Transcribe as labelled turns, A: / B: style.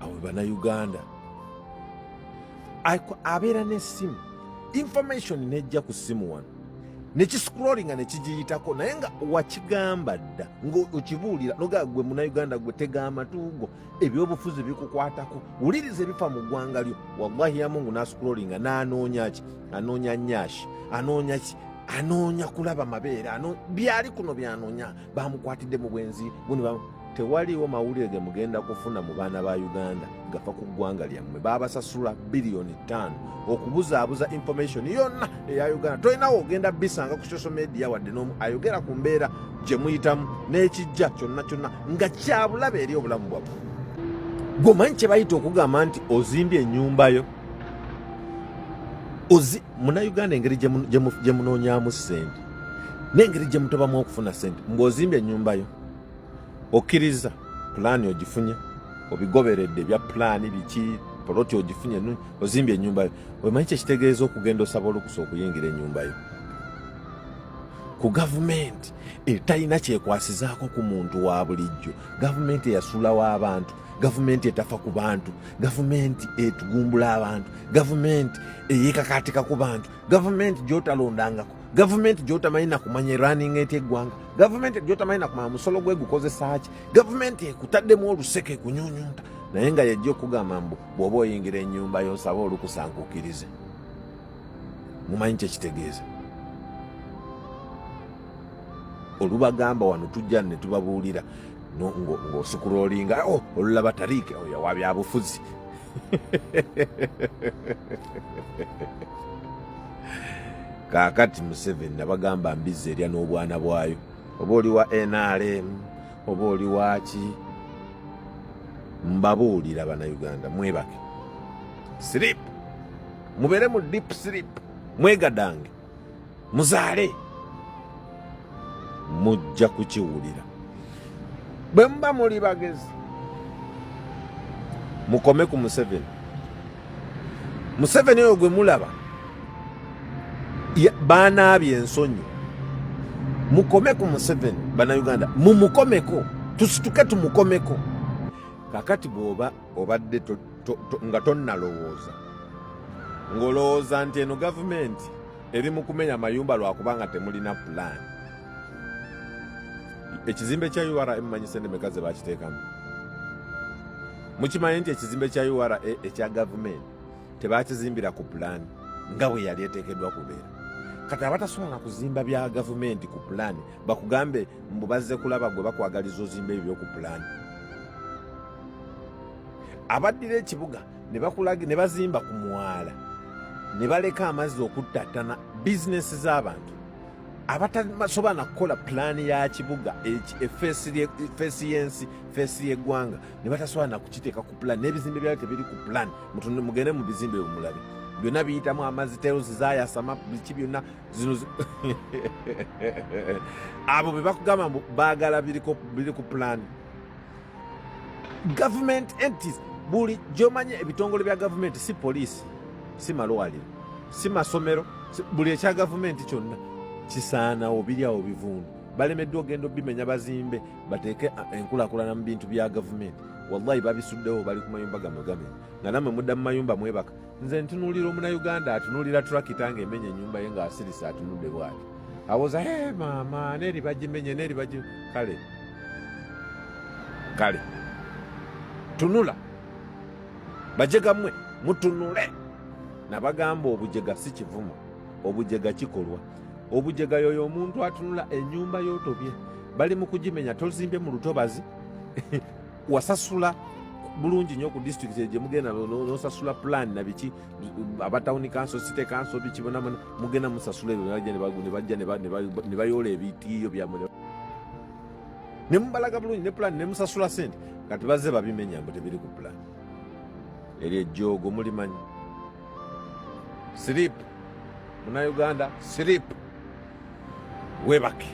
A: awo bannayuganda abeera n'essimu information nejja ku ssimu wano nekiscrollinga nekigiyitako naye nga wakigamba dda ng'okibuulira noga gwe munnayuganda gwe tega amatuugo ebyobufuzi bikukwatako wuliriza ebifa mu ggwanga lyo wallahi ya mungu n'ascrollinga n'anoonya ki anoonya nyashi anoonya ki anoonya kulaba mabeere byali kuno byanoonya bamukwatidde mu bwenzi buni tewaliwo mawulire ge mugenda kufuna mu baana ba Uganda gafa ku ggwanga lyammwe babasasula biliyoni 5 okubuzaabuza information yonna eya Uganda tolinawo ogenda bisanga ku social media wadde n'omu ayogera ku mbeera gye muyitamu n'ekijja kyonna nga kyabulabe eri obulamu bwabwe gomanyi kye bayita okugamba nti ozimbye ennyumba yo munnayuganda engeri gye munoonyaamu ssente n'engeri gye mutobamu okufuna ssente mbw'ozimbye ennyumba yo okkiriza pulaani ogifunye obigoberedde ebya pulaani biki poloti ogifunye ozimbye ennyumba yo omanyi kyekitegeeza okugenda osaba olukusa okuyingira ennyumba yo ku gavumenti etalina kyekwasizaako ku muntu wa bulijjo gavumenti eyasulawo abantu gavumenti etafa ku bantu gavumenti etugumbula abantu gavumenti eyekakatika ku bantu gavumenti gyotalondangako gavumenti gyotamanyi nakumanya running eti eggwanga gavumenti gyotamanyi nakumanya musolo gwe gukozesa ki gavumenti ekutaddemu oluseke ekunyunyunta naye nga yejja okugamba mbu bw'oba oyingira ennyumba yosaba olukusa nkukkirize mumanyi kyekitegeeza olubagamba wano tujja ne tubabuulira ng'osikulolinga olulaba tariike yawa byabufuzi kaakati Museveni nabagamba mbizza erya n'obwana bwayo oba oli wa NRM oba oli waki mbabuulira bannayuganda mwebake sleep mubeere mu deep sleep mwegadange muzaale mujja kukiwulira bwe muba muli bagezi mukome ku Museveni oyo gwe mulaba banaabye ensonyi mukome ku Museveni bannayuganda mumukomeko tusituke tumukomeko kakati bw'oba obadde nga tonnalowooza ng'olowooza nti eno gavumenti eri mu kumenya mayumba lwakubanga temulina pulaani ekizimbe kya URA mumanyi sente meka ze bakiteekamu mukimanyi nti ekizimbe kya URA ekya gavumenti tebakizimbira ku pulaani nga bwe yali eteekeddwa kubeera kati abatasobola kuzimba bya gavumenti ku pulaani bakugambe mbu bazze kulaba gwe bakwagaliza ozimba ebyo ku pulaani abaddira ekibuga ne bazimba ku mwala ne baleka amazzi okuttatana bizinesi z'abantu abatasobola nakukola pulaani ya kibuga efeesi y'ensi feesi y'eggwanga ne batasobola nakukiteeka ku pulaani n'ebizimbe byabo tebiri ku pulaani mugende mu bizimbe bimulabe byonna biyitamu amazzi terozi zayasama biki byonna zino abo be bakugamba mbu baagala biri ku pulaani government entities buli gy'omanyi ebitongole bya gavumenti si poliisi si malwaliro si masomero buli ekya gavumenti kyonna kisaana obiryawo bivundu balemeddwa ogenda obimenya bazimbe bateeke enkulaakulana mu bintu bya gavumenti wallahi babisuddewo bali ku mayumba gamwe nga nammwe mudda mu mayumba mwebaka nze ntunuulira omunnayuganda atunuulira turakita ng'emenya ennyumba ye ng'asirisa atunudde bwati awoza maama neeri bagimenye neeri bagi kale tunula bajega mmwe mutunule nabagamba obujega si kivumo obujega kikolwa obujega yoyo omuntu atunula ennyumba y'otobye bali mu kugimenya tozimbye mu lutobazi wasasula bulungi nnyo ku disitulikiti gye mugenda nosasula pulaani na biki abatawuni kanso site kanso biki bona mugenda musasula ebyo ne bajja ne bayoola ebitiiyo byammwe ne mubalaga bulungi ne pulaani ne musasula sente kati bazze babimenya mbu tebiri ku pulaani eri ejjoogo mulimanyi siripu munnayuganda siripu webake